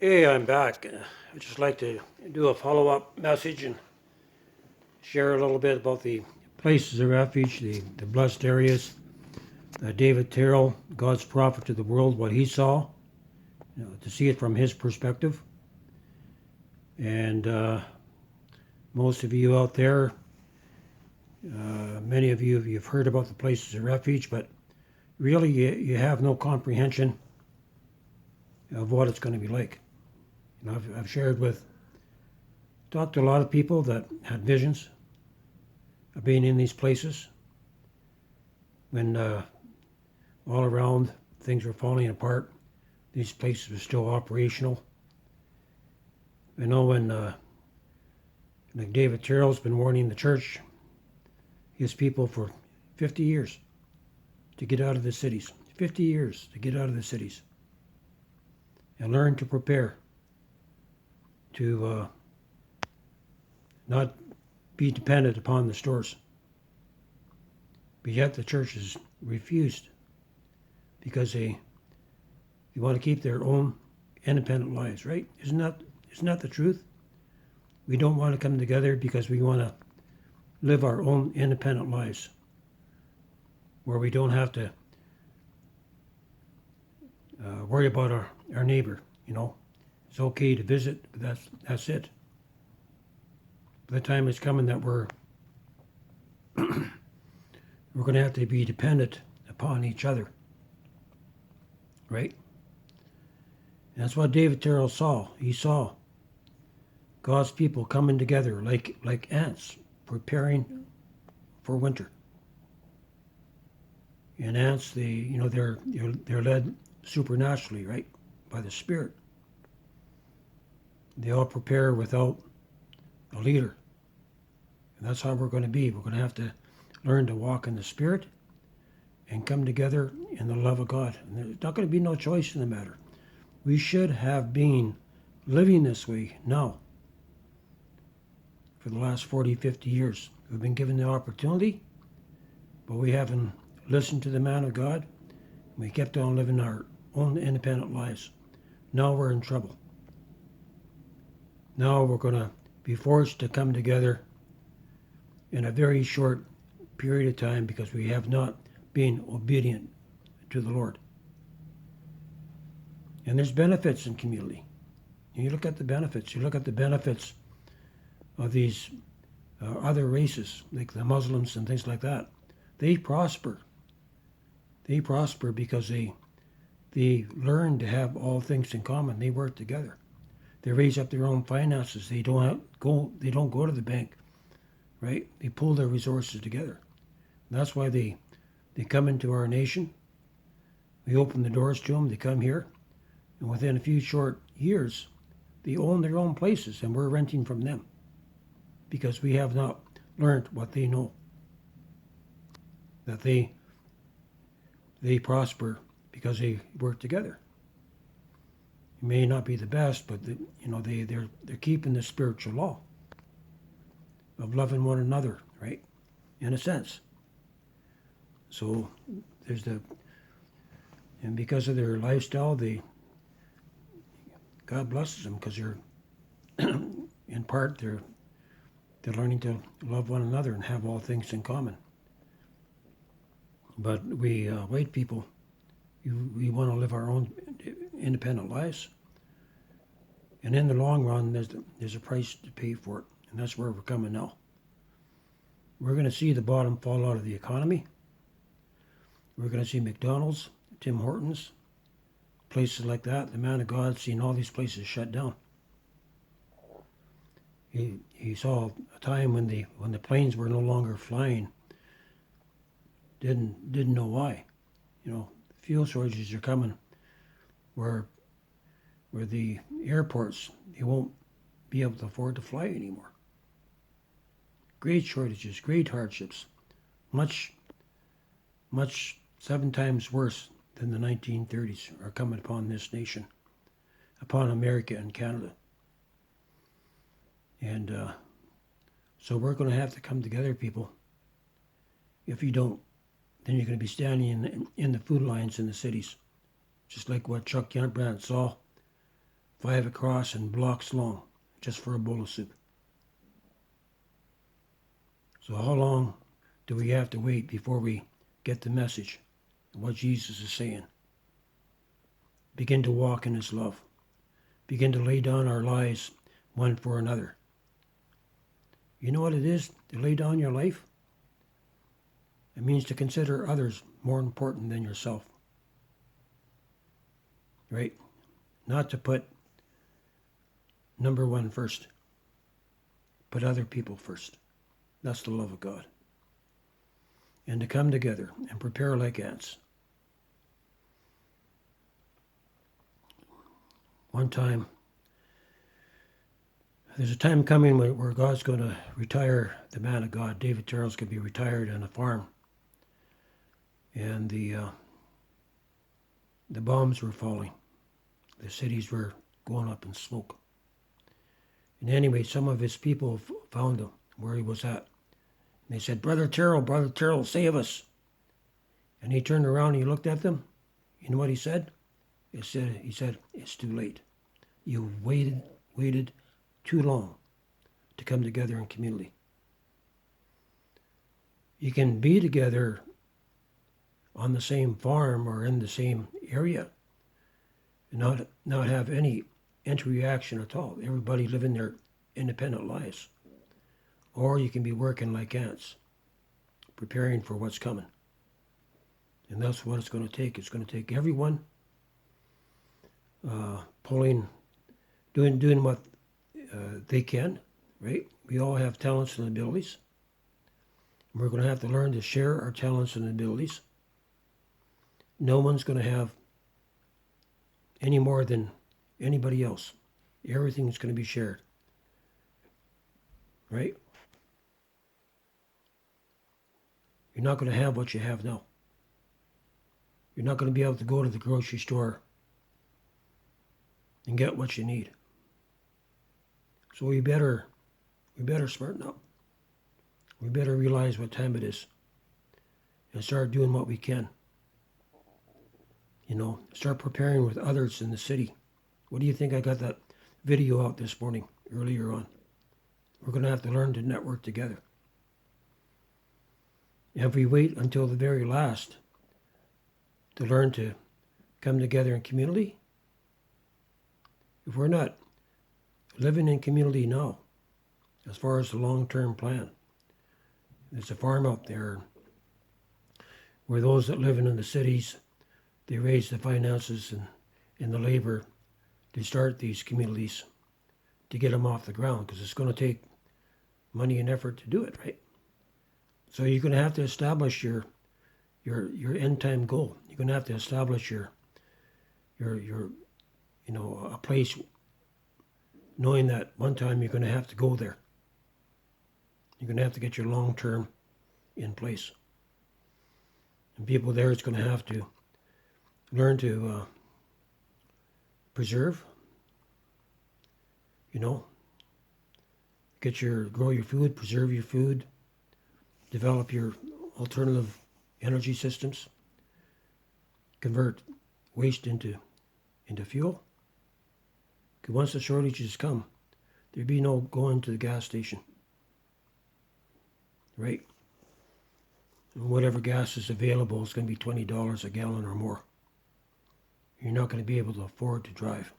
Hey, I'm back. I'd just like to do a follow-up message and share a little bit about the places of refuge, the blessed areas. David Terrell, God's prophet to the world, what he saw, to see it from his perspective. And most of you out there, many of you, you've heard about the places of refuge, but really you have no comprehension of what it's going to be like. I've talked to a lot of people that had visions of being in these places when all around things were falling apart. These places were still operational. I know when like David Terrell's been warning the church, his people for 50 years to get out of the cities. 50 years to get out of the cities and learn to prepare to not be dependent upon the stores. But yet the church has refused because they want to keep their own independent lives, right? Isn't that the truth? We don't want to come together because we want to live our own independent lives where we don't have to worry about our neighbor, It's okay to visit, but that's it. The time is coming that we're going to have to be dependent upon each other, right? And that's what David Terrell saw. He saw God's people coming together like ants, preparing for winter. And ants, they're led supernaturally, right, by the Spirit. They all prepare without a leader. And that's how we're going to be. We're going to have to learn to walk in the Spirit and come together in the love of God. And there's not going to be no choice in the matter. We should have been living this way now for the last 40, 50 years. We've been given the opportunity, but we haven't listened to the man of God. We kept on living our own independent lives. Now we're in trouble. Now we're going to be forced to come together in a very short period of time because we have not been obedient to the Lord. And there's benefits in community. And you look at the benefits. You look at the benefits of these other races, like the Muslims and things like that. They prosper. They prosper because they learn to have all things in common. They work together. They raise up their own finances. They don't go to the bank, right? They pool their resources together. And that's why they come into our nation. We open the doors to them. They come here. And within a few short years, they own their own places and we're renting from them because we have not learned what they know. That they prosper because they work together. It may not be the best, but they're keeping the spiritual law of loving one another, right? In a sense. So and because of their lifestyle, God blesses them because they're in part they're learning to love one another and have all things in common. But we white people, we want to live our own independent lives, and in the long run, there's a price to pay for it, and that's where we're coming now. We're going to see the bottom fall out of the economy. We're going to see McDonald's, Tim Hortons, places like that. The man of God seen all these places shut down. He saw a time when the planes were no longer flying. Didn't know why. Fuel shortages are coming where the airports, they won't be able to afford to fly anymore. Great shortages, great hardships, much 7 times worse than the 1930s are coming upon this nation, upon America and Canada. And so we're going to have to come together, people. If you don't, then you're going to be standing in the food lines in the cities, just like what Chuck Youngbrand saw 5 across and blocks long, just for a bowl of soup. So how long do we have to wait before we get the message of what Jesus is saying? Begin to walk in his love. Begin to lay down our lives one for another. You know what it is to lay down your life? It means to consider others more important than yourself. Right? Not to put number one first. Put other people first. That's the love of God. And to come together and prepare like ants. One time, there's a time coming where God's going to retire the man of God. David Terrell's going to be retired on a farm. And the bombs were falling. The cities were going up in smoke. And anyway, some of his people found him where he was at. And they said, Brother Terrell, save us. And he turned around and he looked at them. You know what he said? He said, it's too late. You waited too long to come together in community. You can be together on the same farm or in the same area and not have any interaction at all. Everybody living their independent lives. Or you can be working like ants, preparing for what's coming. And that's what it's going to take. It's going to take everyone doing what they can, right? We all have talents and abilities. And we're going to have to learn to share our talents and abilities. No one's going to have any more than anybody else. Everything's going to be shared, right? You're not going to have what you have now. You're not going to be able to go to the grocery store and get what you need. So we better smarten up. We better realize what time it is and start doing what we can. You know, start preparing with others in the city. What do you think? I got that video out this morning, earlier on. We're going to have to learn to network together. And if we wait until the very last to learn to come together in community, if we're not living in community now, as far as the long-term plan, there's a farm out there where those that live in the cities, they raise the finances and the labor to start these communities to get them off the ground, because it's going to take money and effort to do it, right? So you're going to have to establish your end time goal. You're going to have to establish your a place, knowing that one time you're going to have to go there. You're going to have to get your long term in place. And people there is going to have to learn to preserve, grow your food, preserve your food, develop your alternative energy systems, convert waste into fuel. Because once the shortages come, there'd be no going to the gas station, right? And whatever gas is available is going to be $20 a gallon or more. You're not going to be able to afford to drive.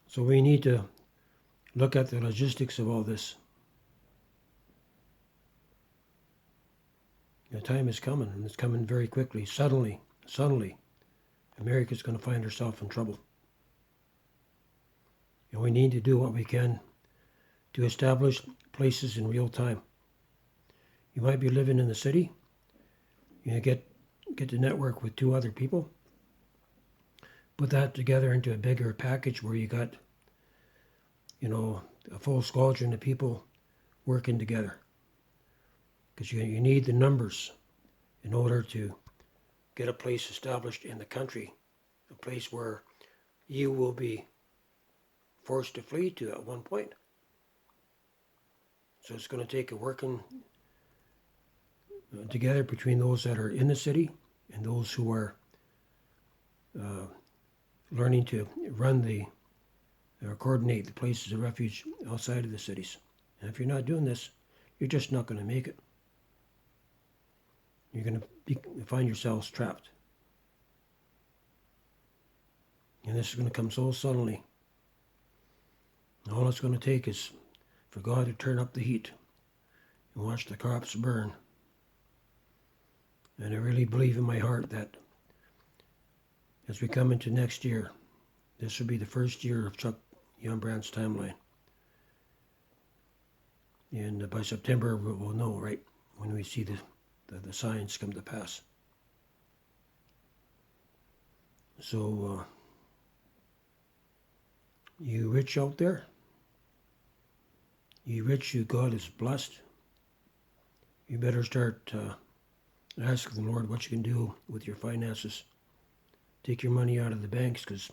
So we need to look at the logistics of all this. The time is coming, and it's coming very quickly. Suddenly, America's going to find herself in trouble. And we need to do what we can to establish places in real time. You might be living in the city. You get to network with 2 other people. Put that together into a bigger package where you got, a full squadron of people working together. Because you need the numbers in order to get a place established in the country, a place where you will be forced to flee to at one point. So it's going to take a working together between those that are in the city and those who are learning to run or coordinate the places of refuge outside of the cities. And if you're not doing this, you're just not going to make it. You're going to find yourselves trapped. And this is going to come so suddenly. All it's going to take is for God to turn up the heat and watch the crops burn. And I really believe in my heart that as we come into next year, this will be the first year of Chuck Youngbrand's timeline. And by September, we'll know, right, when we see the signs come to pass. So, you rich out there, you rich who God has blessed, you better start asking the Lord what you can do with your finances. Take your money out of the banks, because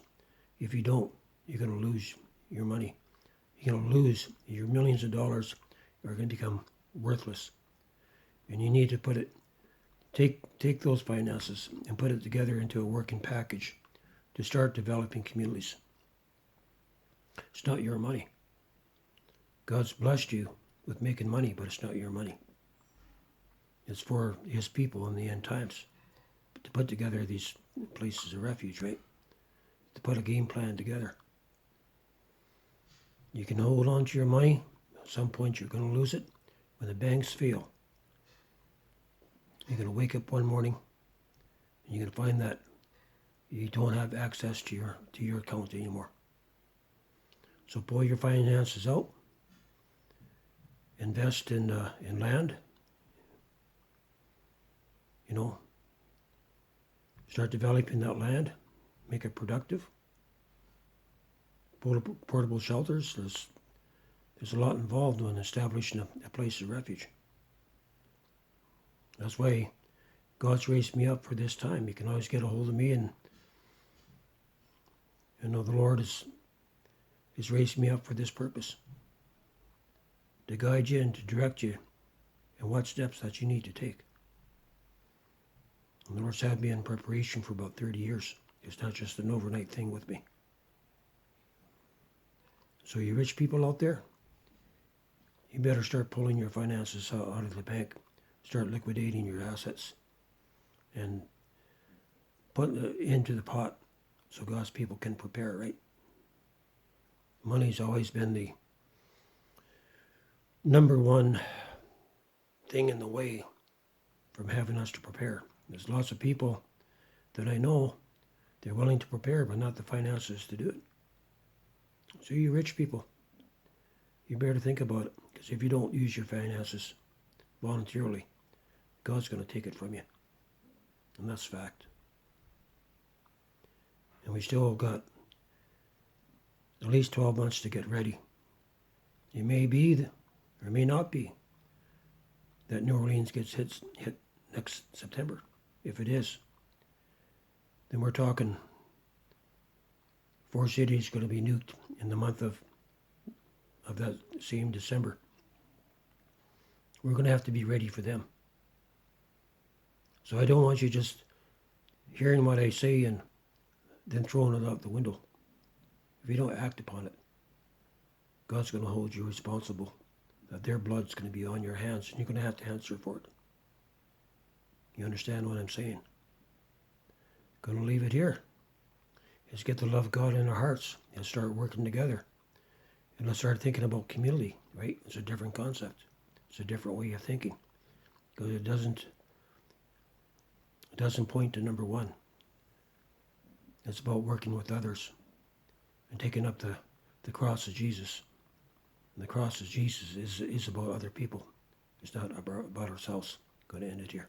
if you don't, you're going to lose your money. You're going to lose your millions of dollars are going to become worthless. And you need to take those finances and put it together into a working package to start developing communities. It's not your money. God's blessed you with making money, but it's not your money. It's for his people in the end times to put together these places of refuge, right? To put a game plan together. You can hold on to your money. At some point you're going to lose it. When the banks fail, you're going to wake up one morning and you're going to find that you don't have access to your account anymore. So pull your finances out. Invest in land. Start developing that land. Make it productive. Portable shelters. There's a lot involved in establishing a place of refuge. That's why God's raised me up for this time. You can always get a hold of me, and the Lord has raised me up for this purpose. To guide you and to direct you in what steps that you need to take. And the Lord's had me in preparation for about 30 years. It's not just an overnight thing with me. So you rich people out there, you better start pulling your finances out of the bank. Start liquidating your assets and putting it into the pot so God's people can prepare, right? Money's always been the number one thing in the way from having us to prepare. There's lots of people that I know, they're willing to prepare, but not the finances to do it. So you rich people, you better think about it, because if you don't use your finances voluntarily, God's going to take it from you. And that's fact. And we still got at least 12 months to get ready. It may be, or may not be, that New Orleans gets hit next September. If it is, then we're talking 4 cities going to be nuked in the month of that same December. We're going to have to be ready for them. So I don't want you just hearing what I say and then throwing it out the window. If you don't act upon it, God's going to hold you responsible. That their blood's going to be on your hands, and you're going to have to answer for it. You understand what I'm saying? Going to leave it here. Is get the love of God in our hearts and start working together. And let's start thinking about community, right? It's a different concept. It's a different way of thinking. Because it doesn't point to number one. It's about working with others and taking up the cross of Jesus. And the cross of Jesus is about other people. It's not about ourselves. Going to end it here.